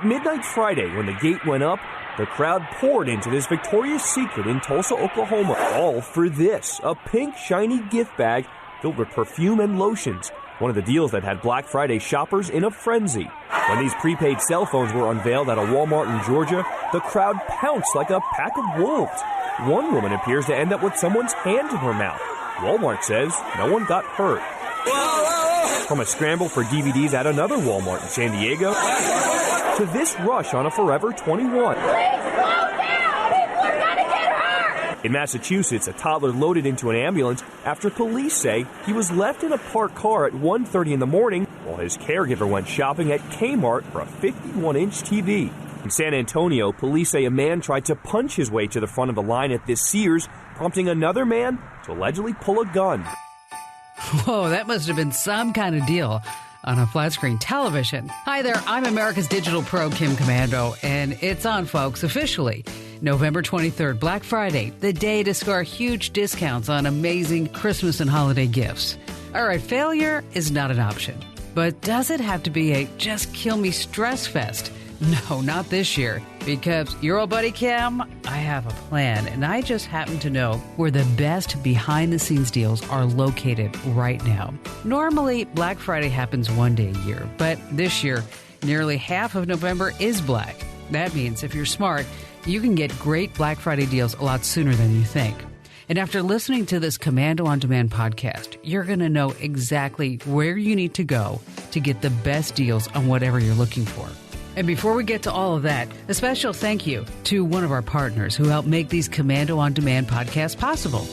At midnight Friday, when the gate went up, the crowd poured into this Victoria's Secret in Tulsa, Oklahoma, all for this, a pink, shiny gift bag filled with perfume and lotions, one of the deals that had Black Friday shoppers in a frenzy. When these prepaid cell phones were unveiled at a Walmart in Georgia, the crowd pounced like a pack of wolves. One woman appears to end up with someone's hand in her mouth. Walmart says no one got hurt. From a scramble for DVDs at another Walmart in San Diego, to this rush on a Forever 21. In Massachusetts, a toddler loaded into an ambulance after police say he was left in a parked car at 1:30 in the morning while his caregiver went shopping at Kmart for a 51-inch TV. In San Antonio, police say a man tried to punch his way to the front of the line at this Sears, prompting another man to allegedly pull a gun. Whoa, that must have been some kind of deal on a flat-screen television. Hi there, I'm America's Digital Pro, Kim Commando, and it's on, folks, officially. November 23rd, Black Friday, the day to score huge discounts on amazing Christmas and holiday gifts. All right, failure is not an option. But does it have to be a just-kill-me stress fest? No, not this year. Because your old buddy Kim, I have a plan, and I just happen to know where the best behind-the-scenes deals are located right now. Normally, Black Friday happens one day a year, but this year, nearly half of November is black. That means if you're smart, you can get great Black Friday deals a lot sooner than you think. And after listening to this Commando On Demand podcast, you're going to know exactly where you need to go to get the best deals on whatever you're looking for. And before we get to all of that, a special thank you to one of our partners who helped make these Commando On Demand podcasts possible.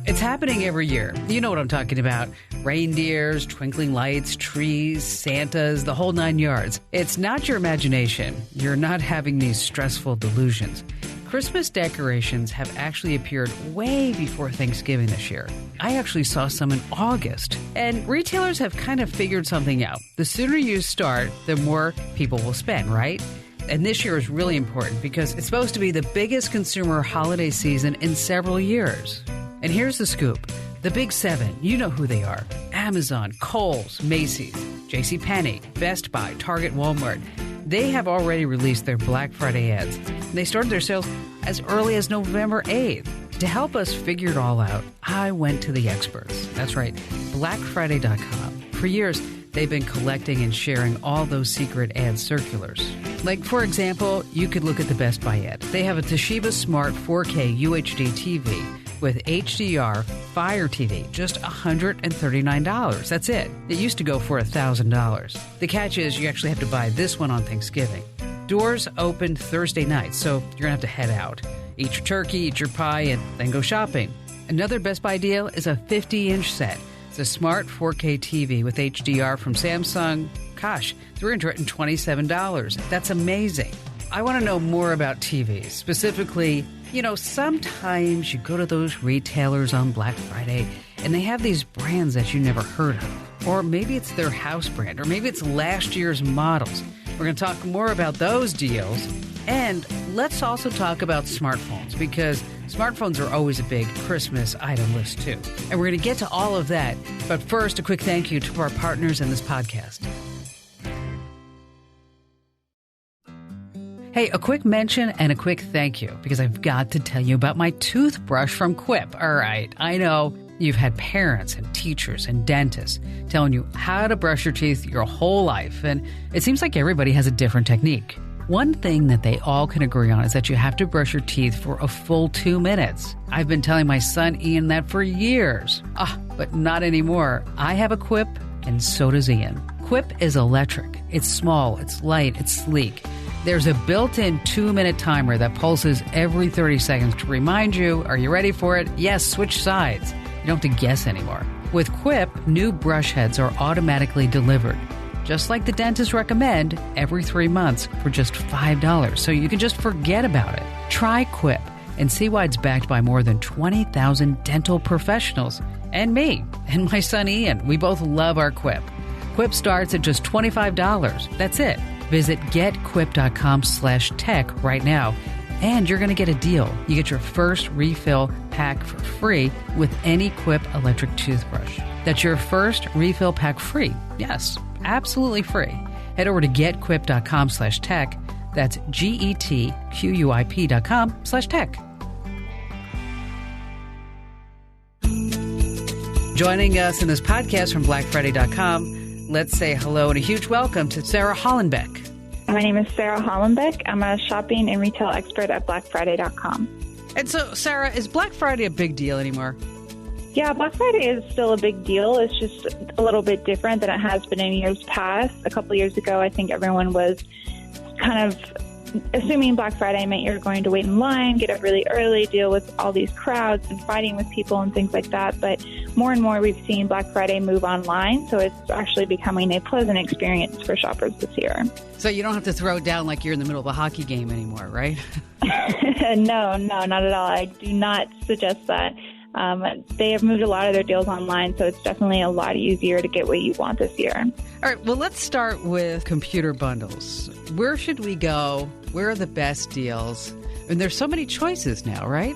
It's happening every year. You know what I'm talking about. Reindeers, twinkling lights, trees, Santas, the whole 9 yards. It's not your imagination. You're not having these stressful delusions. Christmas decorations have actually appeared way before Thanksgiving this year. I actually saw some in August. And retailers have kind of figured something out. The sooner you start, the more people will spend, right? And this year is really important because it's supposed to be the biggest consumer holiday season in several years. And here's the scoop. The Big Seven, you know who they are. Amazon, Kohl's, Macy's, JCPenney, Best Buy, Target, Walmart. They have already released their Black Friday ads. They started their sales as early as November 8th. To help us figure it all out, I went to the experts. That's right, BlackFriday.com. For years, they've been collecting and sharing all those secret ad circulars. Like, for example, you could look at the Best Buy ad. They have a Toshiba Smart 4K UHD TV with HDR Fire TV, just $139. That's it. It used to go for $1,000. The catch is you actually have to buy this one on Thanksgiving. Doors open Thursday night, so you're going to have to head out. Eat your turkey, eat your pie, and then go shopping. Another Best Buy deal is a 50-inch set. It's a smart 4K TV with HDR from Samsung. Gosh, $327. That's amazing. I want to know more about TVs, specifically, sometimes you go to those retailers on Black Friday and they have these brands that you never heard of. Or maybe it's their house brand, or maybe it's last year's models. We're going to talk more about those deals. And let's also talk about smartphones, because smartphones are always a big Christmas item list too. And we're going to get to all of that. But first, a quick thank you to our partners in this podcast. Hey, a quick mention and a quick thank you, because I've got to tell you about my toothbrush from Quip. All right, I know you've had parents and teachers and dentists telling you how to brush your teeth your whole life, and it seems like everybody has a different technique. One thing that they all can agree on is that you have to brush your teeth for a full 2 minutes. I've been telling my son Ian that for years. But not anymore. I have a Quip, and so does Ian. Quip is electric. It's small, it's light, it's sleek. There's a built-in 2-minute timer that pulses every 30 seconds to remind you, are you ready for it? Yes, switch sides. You don't have to guess anymore. With Quip, new brush heads are automatically delivered. Just like the dentists recommend, every 3 months for just $5, so you can just forget about it. Try Quip and see why it's backed by more than 20,000 dental professionals. And me, and my son Ian. We both love our Quip. Quip starts at just $25. That's it. Visit getquip.com/tech right now, and you're going to get a deal. You get your first refill pack for free with any Quip electric toothbrush. That's your first refill pack free. Yes, absolutely free. Head over to getquip.com/tech. That's GETQUIP.com/tech. Joining us in this podcast from BlackFriday.com, let's say hello and a huge welcome to Sarah Hollenbeck. My name is Sarah Hollenbeck. I'm a shopping and retail expert at BlackFriday.com. And so, Sarah, is Black Friday a big deal anymore? Yeah, Black Friday is still a big deal. It's just a little bit different than it has been in years past. A couple of years ago, I think everyone was kind of assuming Black Friday meant you're going to wait in line, get up really early, deal with all these crowds and fighting with people and things like that. But more and more we've seen Black Friday move online, so it's actually becoming a pleasant experience for shoppers this year. So you don't have to throw it down like you're in the middle of a hockey game anymore, right? No, not at all. I do not suggest that. They have moved a lot of their deals online, so it's definitely a lot easier to get what you want this year. All right, well, let's start with computer bundles. Where should we go? Where are the best deals? And there's so many choices now, right?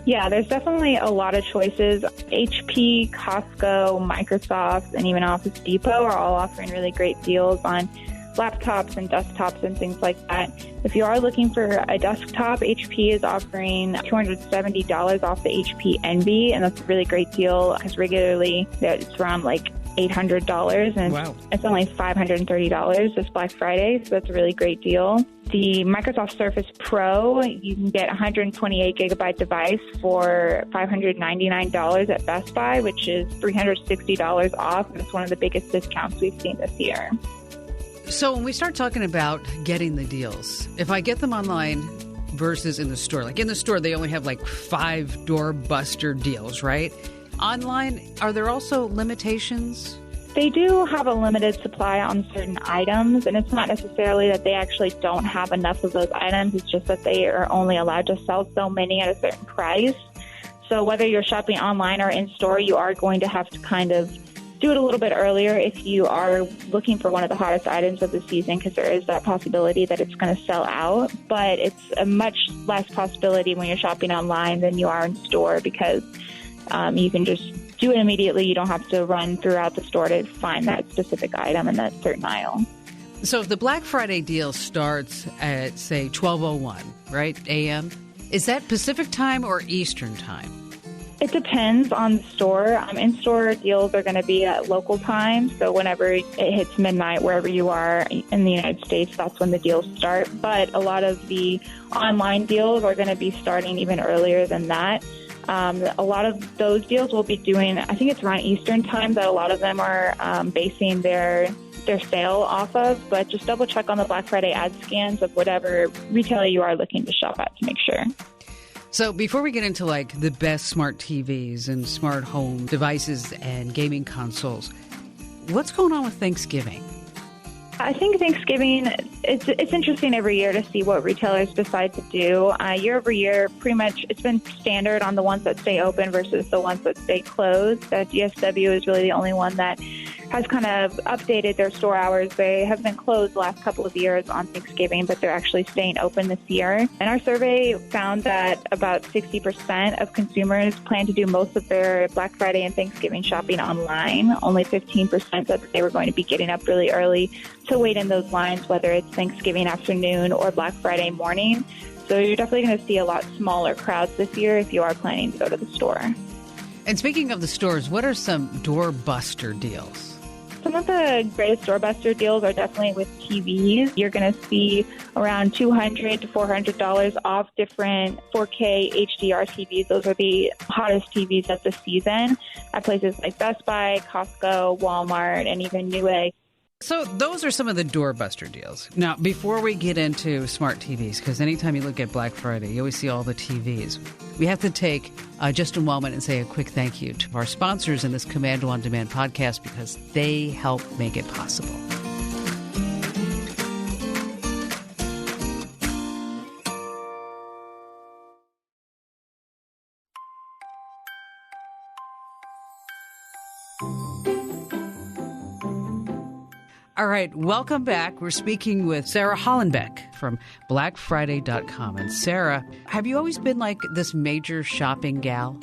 Yeah, there's definitely a lot of choices. HP, Costco, Microsoft, and even Office Depot are all offering really great deals on laptops and desktops and things like that. If you are looking for a desktop, HP is offering $270 off the HP Envy, and that's a really great deal because regularly it's around like $800, and wow, it's only $530 this Black Friday, so that's a really great deal. The Microsoft Surface Pro, you can get a 128 gigabyte device for $599 at Best Buy, which is $360 off, and it's one of the biggest discounts we've seen this year. So when we start talking about getting the deals, if I get them online versus in the store, like in the store, they only have like 5 doorbuster deals, right? Online, are there also limitations? They do have a limited supply on certain items, and it's not necessarily that they actually don't have enough of those items. It's just that they are only allowed to sell so many at a certain price. So whether you're shopping online or in store, you are going to have to kind of do it a little bit earlier if you are looking for one of the hottest items of the season, because there is that possibility that it's going to sell out. But it's a much less possibility when you're shopping online than you are in store, because you can just do it immediately. You don't have to run throughout the store to find that specific item in that certain aisle. So if the Black Friday deal starts at, say, 12:01, right, a.m., is that Pacific time or Eastern time? It depends on the store. In-store deals are going to be at local time, so whenever it hits midnight, wherever you are in the United States, that's when the deals start. But a lot of the online deals are going to be starting even earlier than that. A lot of those deals will be doing, I think it's around Eastern time that a lot of them are basing their sale off of, but just double check on the Black Friday ad scans of whatever retailer you are looking to shop at to make sure. So before we get into like the best smart TVs and smart home devices and gaming consoles, what's going on with Thanksgiving? I think Thanksgiving, it's interesting every year to see what retailers decide to do. Year over year, pretty much it's been standard on the ones that stay open versus the ones that stay closed. DSW is really the only one that has kind of updated their store hours. They have been closed the last couple of years on Thanksgiving, but they're actually staying open this year. And our survey found that about 60% of consumers plan to do most of their Black Friday and Thanksgiving shopping online. Only 15% said that they were going to be getting up really early to wait in those lines, whether it's Thanksgiving afternoon or Black Friday morning. So you're definitely going to see a lot smaller crowds this year if you are planning to go to the store. And speaking of the stores, what are some doorbuster deals? Some of the greatest doorbuster deals are definitely with TVs. You're going to see around $200 to $400 off different 4K HDR TVs. Those are the hottest TVs of the season at places like Best Buy, Costco, Walmart, and even Newegg. So those are some of the doorbuster deals. Now, before we get into smart TVs, because anytime you look at Black Friday, you always see all the TVs, we have to take just a moment and say a quick thank you to our sponsors in this Commando on Demand podcast, because they help make it possible. All All right, welcome back. We're speaking with Sarah Hollenbeck from BlackFriday.com. And Sarah, have you always been like this major shopping gal?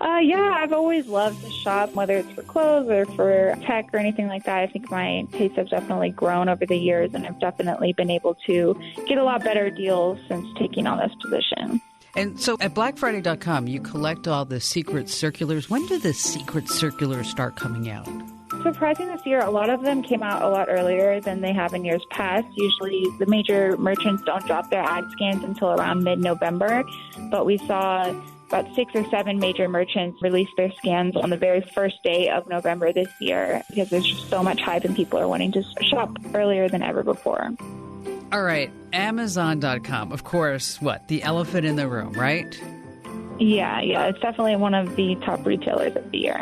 Yeah, I've always loved to shop, whether it's for clothes or for tech or anything like that. I think my tastes have definitely grown over the years, and I've definitely been able to get a lot better deals since taking on this position. And so at BlackFriday.com, you collect all the secret circulars. When do the secret circulars start coming out? Surprising this year, a lot of them came out a lot earlier than they have in years past. Usually the major merchants don't drop their ad scans until around mid-November, but we saw about 6 or 7 major merchants release their scans on the very first day of November this year because there's just so much hype and people are wanting to shop earlier than ever before. All right, Amazon.com, of course, the elephant in the room, right? Yeah, it's definitely one of the top retailers of the year.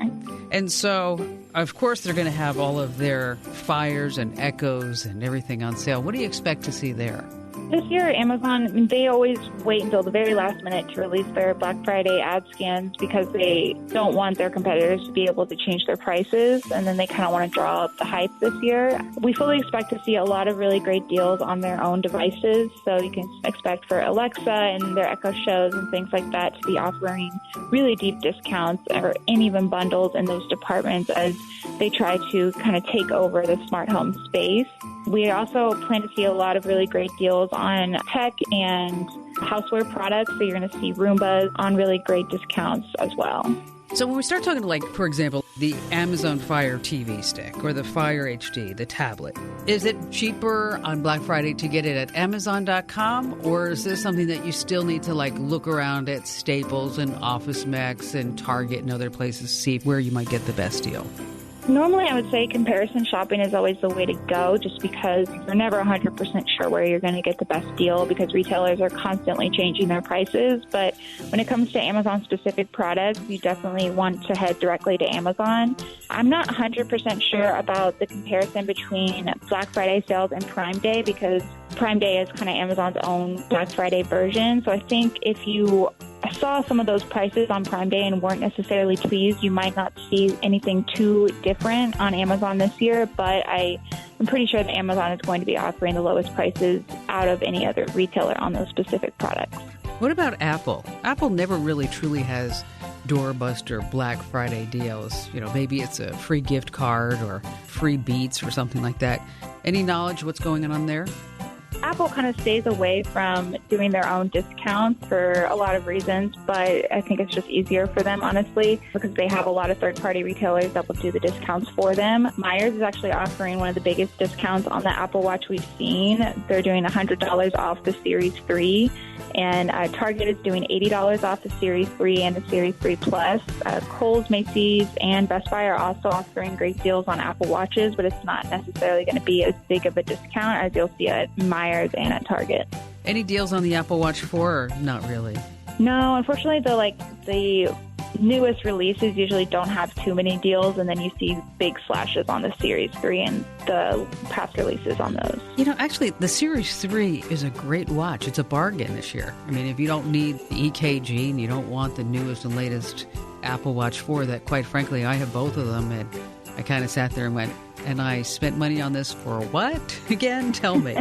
And so, of course, they're going to have all of their Fires and Echoes and everything on sale. What do you expect to see there? This year, Amazon, they always wait until the very last minute to release their Black Friday ad scans because they don't want their competitors to be able to change their prices, and then they kind of want to draw up the hype this year. We fully expect to see a lot of really great deals on their own devices, so you can expect for Alexa and their Echo Shows and things like that to be offering really deep discounts and even bundles in those departments as they try to kind of take over the smart home space. We also plan to see a lot of really great deals on tech and houseware products. So you're going to see Roombas on really great discounts as well. So when we start talking like, for example, the Amazon Fire TV stick or the Fire HD, the tablet, is it cheaper on Black Friday to get it at Amazon.com? Or is this something that you still need to like look around at Staples and Office Max and Target and other places to see where you might get the best deal? Normally, I would say comparison shopping is always the way to go just because you're never 100% sure where you're going to get the best deal because retailers are constantly changing their prices. But when it comes to Amazon-specific products, you definitely want to head directly to Amazon. I'm not 100% sure about the comparison between Black Friday sales and Prime Day because Prime Day is kind of Amazon's own Black Friday version. So I think if you saw some of those prices on Prime Day and weren't necessarily pleased, you might not see anything too different on Amazon this year, but I'm pretty sure that Amazon is going to be offering the lowest prices out of any other retailer on those specific products. What about Apple? Apple never really truly has doorbuster Black Friday deals. You know, maybe it's a free gift card or free Beats or something like that. Any knowledge what's going on there? Apple kind of stays away from doing their own discounts for a lot of reasons, but I think it's just easier for them, honestly, because they have a lot of third-party retailers that will do the discounts for them. Myers is actually offering one of the biggest discounts on the Apple Watch we've seen. They're doing $100 off the Series 3, and Target is doing $80 off the Series 3 and the Series 3 Plus. Kohl's, Macy's, and Best Buy are also offering great deals on Apple Watches, but it's not necessarily going to be as big of a discount as you'll see at Myers and at Target. Any deals on the Apple Watch 4 or not really? No, unfortunately, the newest releases usually don't have too many deals, and then you see big slashes on the Series 3 and the past releases on those. You know, actually, the Series 3 is a great watch. It's a bargain this year. I mean, if you don't need the EKG and you don't want the newest and latest Apple Watch 4, that quite frankly, I have both of them, and I kind of sat there and went, and I spent money on this for what? Again, tell me.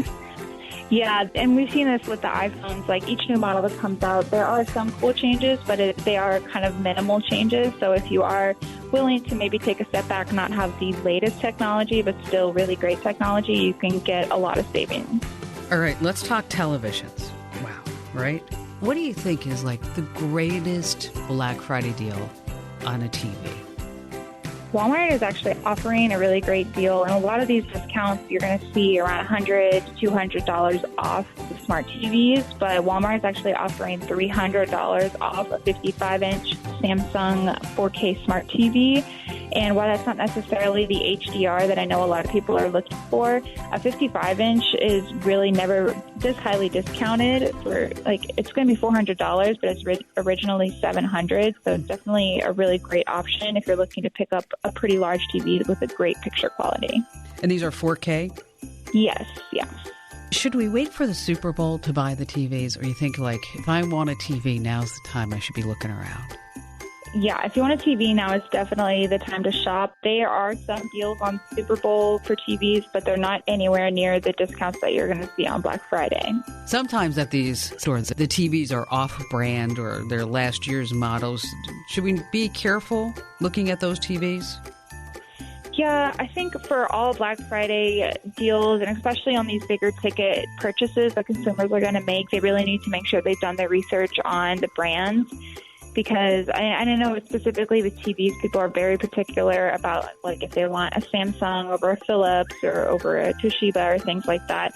Yeah, and we've seen this with the iPhones. Like each new model that comes out, there are some cool changes, but they are kind of minimal changes. So if you are willing to maybe take a step back, not have the latest technology, but still really great technology, you can get a lot of savings. All right, let's talk televisions. Wow, right? What do you think is like the greatest Black Friday deal on a TV? Walmart is actually offering a really great deal, and a lot of these discounts you're going to see around $100 to $200 off the smart TVs, but Walmart is actually offering $300 off a 55-inch Samsung 4K smart TV. And while that's not necessarily the HDR that I know a lot of people are looking for, a 55-inch is really never this highly discounted. For it's going to be $400, but it's originally $700. So it's definitely a really great option if you're looking to pick up a pretty large TV with a great picture quality. And these are 4K? Yes, yeah. Should we wait for the Super Bowl to buy the TVs, or you think if I want a TV, now's the time I should be looking around? Yeah, if you want a TV now, it's definitely the time to shop. There are some deals on Super Bowl for TVs, but they're not anywhere near the discounts that you're going to see on Black Friday. Sometimes at these stores, the TVs are off-brand or they're last year's models. Should we be careful looking at those TVs? Yeah, I think for all Black Friday deals, and especially on these bigger ticket purchases that consumers are going to make, they really need to make sure they've done their research on the brands. Because I don't know specifically with TVs, people are very particular about like if they want a Samsung over a Philips or over a Toshiba or things like that.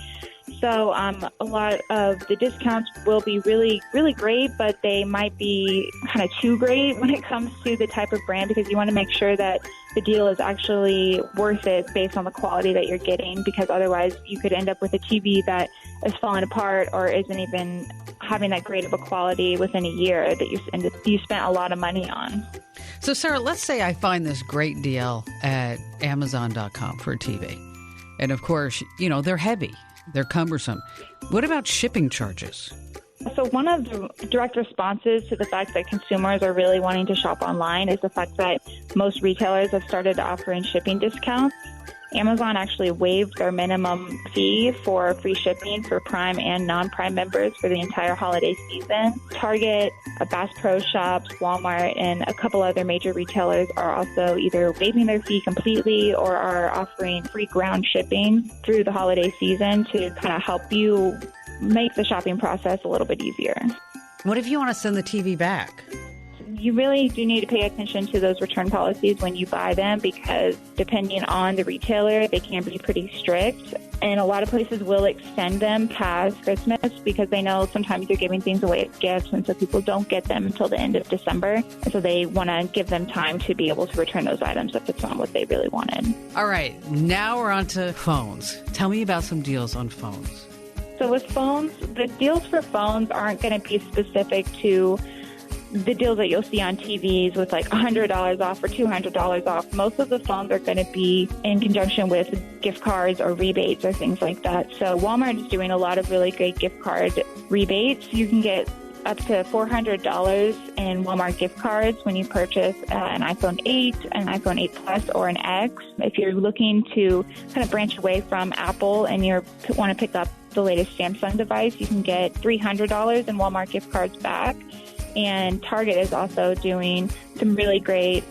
So a lot of the discounts will be really, really great, but they might be kind of too great when it comes to the type of brand, because you want to make sure that the deal is actually worth it based on the quality that you're getting, because otherwise you could end up with a TV that is falling apart or isn't even having that great of a quality within a year that you spent a lot of money on. So, Sarah, let's say I find this great deal at Amazon.com for a TV. And, of course, you know, they're heavy. They're cumbersome. What about shipping charges? So one of the direct responses to the fact that consumers are really wanting to shop online is the fact that most retailers have started offering shipping discounts. Amazon actually waived their minimum fee for free shipping for Prime and non-Prime members for the entire holiday season. Target, Bass Pro Shops, Walmart, and a couple other major retailers are also either waiving their fee completely or are offering free ground shipping through the holiday season to kind of help you make the shopping process a little bit easier. What if you want to send the TV back? You really do need to pay attention to those return policies when you buy them, because depending on the retailer, they can be pretty strict. And a lot of places will extend them past Christmas because they know sometimes you're giving things away as gifts, and so people don't get them until the end of December. And so they want to give them time to be able to return those items if it's not what they really wanted. All right, now we're on to phones. Tell me about some deals on phones. So with phones, the deals for phones aren't going to be specific to the deals that you'll see on TVs with like $100 off or $200 off. Most of the phones are going to be in conjunction with gift cards or rebates or things like that. So Walmart is doing a lot of really great gift card rebates. You can get up to $400 in Walmart gift cards when you purchase an iPhone 8, an iPhone 8 Plus, or an X. If you're looking to kind of branch away from Apple and you want to pick up the latest Samsung device, you can get $300 in Walmart gift cards back. And Target is also doing some really great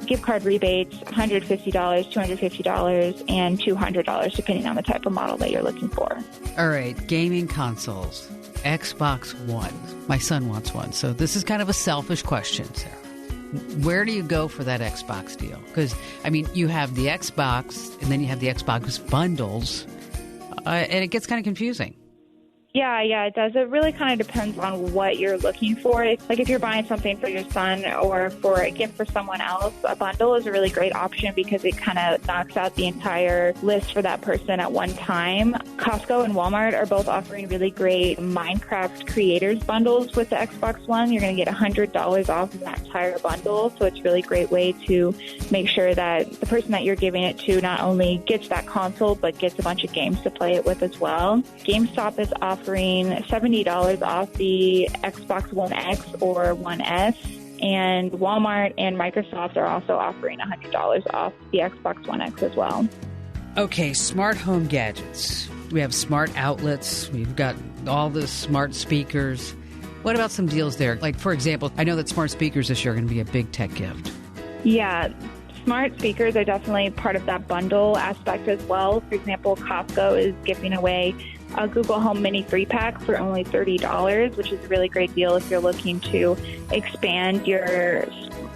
gift card rebates, $150, $250, and $200, depending on the type of model that you're looking for. All right, gaming consoles, Xbox One. My son wants one, so this is kind of a selfish question, Sarah. Where do you go for that Xbox deal? Because, I mean, you have the Xbox, and then you have the Xbox bundles, and it gets kind of confusing. Yeah, it does. It really kind of depends on what you're looking for. It's like if you're buying something for your son or for a gift for someone else, a bundle is a really great option because it kind of knocks out the entire list for that person at one time. Costco and Walmart are both offering really great Minecraft creators bundles with the Xbox One. You're going to get $100 off of that entire bundle. So it's a really great way to make sure that the person that you're giving it to not only gets that console, but gets a bunch of games to play it with as well. GameStop is offering $70 off the Xbox One X or One S, and Walmart and Microsoft are also offering $100 off the Xbox One X as well. Okay, smart home gadgets. We have smart outlets. We've got all the smart speakers. What about some deals there? Like, for example, I know that smart speakers this year are going to be a big tech gift. Yeah. Smart speakers are definitely part of that bundle aspect as well. For example, Costco is giving away a Google Home Mini 3-pack for only $30, which is a really great deal if you're looking to expand your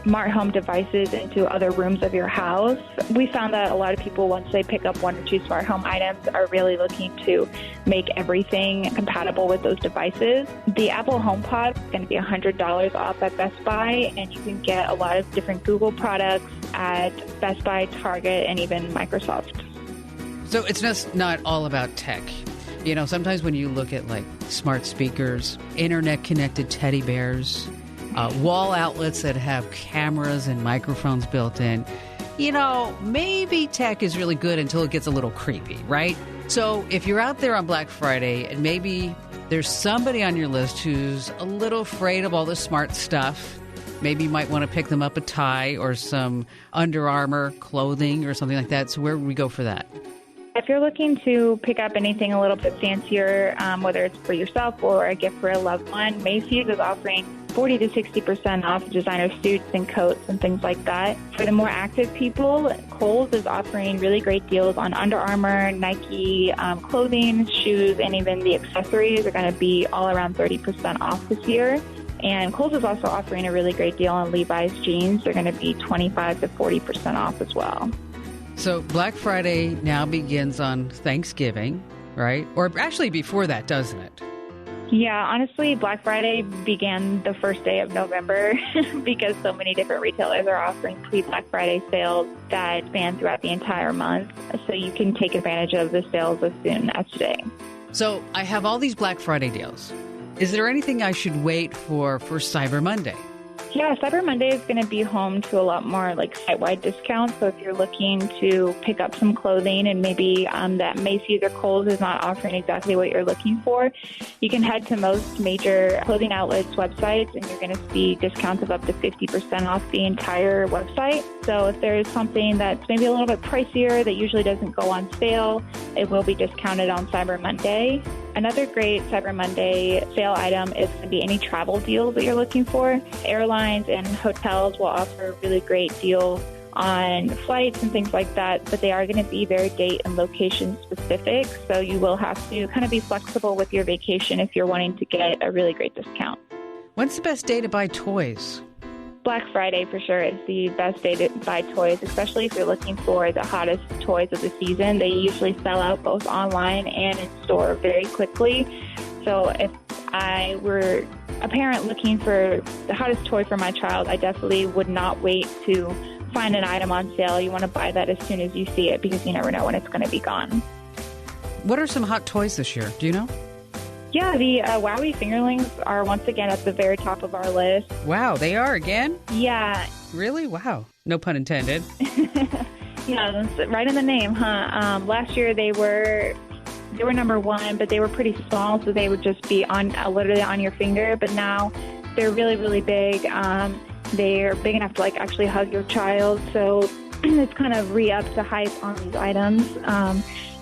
smart home devices into other rooms of your house. We found that a lot of people, once they pick up one or two smart home items, are really looking to make everything compatible with those devices. The Apple HomePod is going to be $100 off at Best Buy, and you can get a lot of different Google products at Best Buy, Target, and even Microsoft. So it's just not all about tech. You know, sometimes when you look at like smart speakers, internet-connected teddy bears, wall outlets that have cameras and microphones built in, you know, maybe tech is really good until it gets a little creepy, right? So if you're out there on Black Friday and maybe there's somebody on your list who's a little afraid of all this smart stuff, maybe you might want to pick them up a tie or some Under Armour clothing or something like that. So where would we go for that? If you're looking to pick up anything a little bit fancier, whether it's for yourself or a gift for a loved one, Macy's is offering 40 to 60% off designer suits and coats and things like that. For the more active people, Kohl's is offering really great deals on Under Armour, Nike clothing, shoes, and even the accessories are going to be all around 30% off this year. And Kohl's is also offering a really great deal on Levi's jeans. They're going to be 25 to 40% off as well. So Black Friday now begins on Thanksgiving, right? Or actually before that, doesn't it? Yeah, honestly, Black Friday began the first day of November because so many different retailers are offering pre-Black Friday sales that span throughout the entire month. So you can take advantage of the sales as soon as today. So I have all these Black Friday deals. Is there anything I should wait for Cyber Monday? Yeah, Cyber Monday is going to be home to a lot more like site-wide discounts. So if you're looking to pick up some clothing and maybe that Macy's or Kohl's is not offering exactly what you're looking for, you can head to most major clothing outlets' websites and you're going to see discounts of up to 50% off the entire website. So if there's something that's maybe a little bit pricier that usually doesn't go on sale, it will be discounted on Cyber Monday. Another great Cyber Monday sale item is going to be any travel deals that you're looking for. Airlines and hotels will offer a really great deal on flights and things like that, but they are going to be very date and location specific. So you will have to kind of be flexible with your vacation if you're wanting to get a really great discount. When's the best day to buy toys? Black Friday for sure is the best day to buy toys, especially if you're looking for the hottest toys of the season. They usually sell out both online and in store very quickly. So if I were a parent looking for the hottest toy for my child, I definitely would not wait to find an item on sale. You want to buy that as soon as you see it because you never know when it's going to be gone. What are some hot toys this year? Do you know? Yeah, the Wowie fingerlings are once again at the very top of our list. Wow, they are again? Yeah. Really? Wow. No pun intended. Yeah, that's right in the name, huh? Last year they were number one, but they were pretty small, so they would just be on literally on your finger. But now they're really, really big. They're big enough to like actually hug your child. So it's kind of re-upped the hype on these items.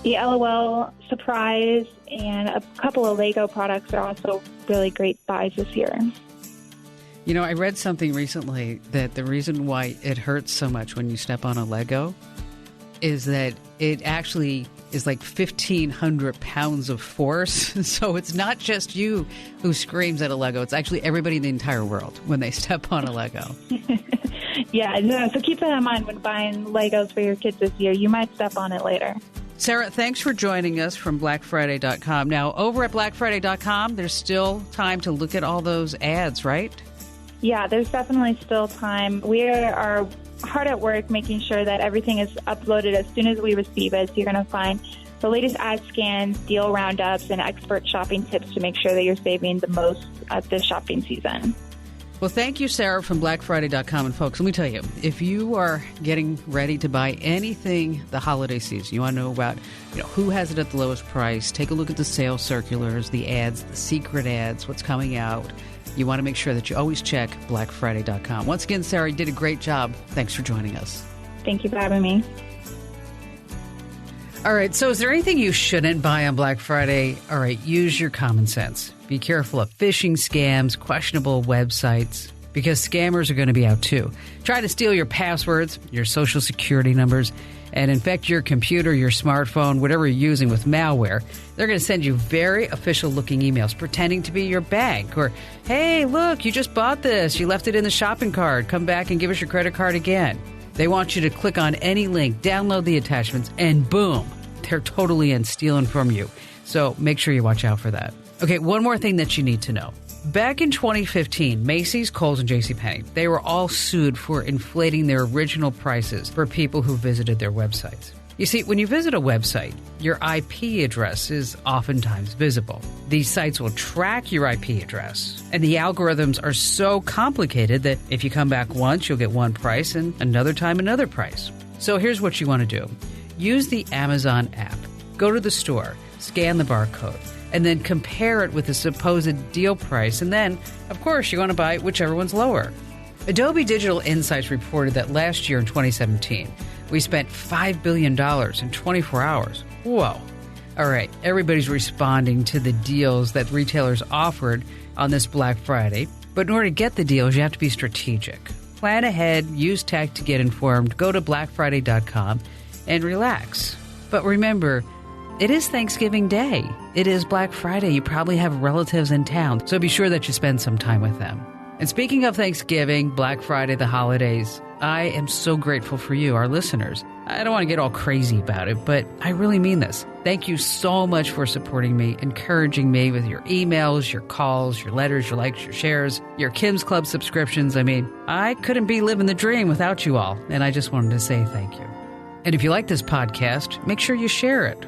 The LOL Surprise and a couple of Lego products are also really great buys this year. You know, I read something recently that the reason why it hurts so much when you step on a Lego is that it actually is like 1,500 pounds of force. So it's not just you who screams at a Lego. It's actually everybody in the entire world when they step on a Lego. Yeah, no, so keep that in mind when buying Legos for your kids this year. You might step on it later. Sarah, thanks for joining us from BlackFriday.com. Now, over at BlackFriday.com, there's still time to look at all those ads, right? Yeah, there's definitely still time. We are hard at work making sure that everything is uploaded as soon as we receive it. So you're going to find the latest ad scans, deal roundups, and expert shopping tips to make sure that you're saving the most at this shopping season. Well, thank you, Sarah, from BlackFriday.com. And folks, let me tell you, if you are getting ready to buy anything the holiday season, you want to know about who has it at the lowest price, take a look at the sales circulars, the ads, the secret ads, what's coming out. You want to make sure that you always check BlackFriday.com. Once again, Sarah, you did a great job. Thanks for joining us. Thank you for having me. All right, so is there anything you shouldn't buy on Black Friday? All right, use your common sense. Be careful of phishing scams, questionable websites, because scammers are going to be out too. Try to steal your passwords, your social security numbers, and infect your computer, your smartphone, whatever you're using with malware. They're going to send you very official-looking emails pretending to be your bank. Or, hey, look, you just bought this. You left it in the shopping cart. Come back and give us your credit card again. They want you to click on any link, download the attachments, and boom, they're totally in stealing from you. So make sure you watch out for that. Okay, one more thing that you need to know. Back in 2015, Macy's, Kohl's, and JCPenney, they were all sued for inflating their original prices for people who visited their websites. You see, when you visit a website, your IP address is oftentimes visible. These sites will track your IP address, and the algorithms are so complicated that if you come back once, you'll get one price, and another time another price. So here's what you want to do. Use the Amazon app. Go to the store, scan the barcode, and then compare it with the supposed deal price. And then, of course, you're going to buy whichever one's lower. Adobe Digital Insights reported that last year in 2017, we spent $5 billion in 24 hours. Whoa. All right, everybody's responding to the deals that retailers offered on this Black Friday. But in order to get the deals, you have to be strategic. Plan ahead, use tech to get informed, go to blackfriday.com and relax. But remember, it is Thanksgiving Day. It is Black Friday. You probably have relatives in town, so be sure that you spend some time with them. And speaking of Thanksgiving, Black Friday, the holidays, I am so grateful for you, our listeners. I don't want to get all crazy about it, but I really mean this. Thank you so much for supporting me, encouraging me with your emails, your calls, your letters, your likes, your shares, your Kim's Club subscriptions. I mean, I couldn't be living the dream without you all, and I just wanted to say thank you. And if you like this podcast, make sure you share it.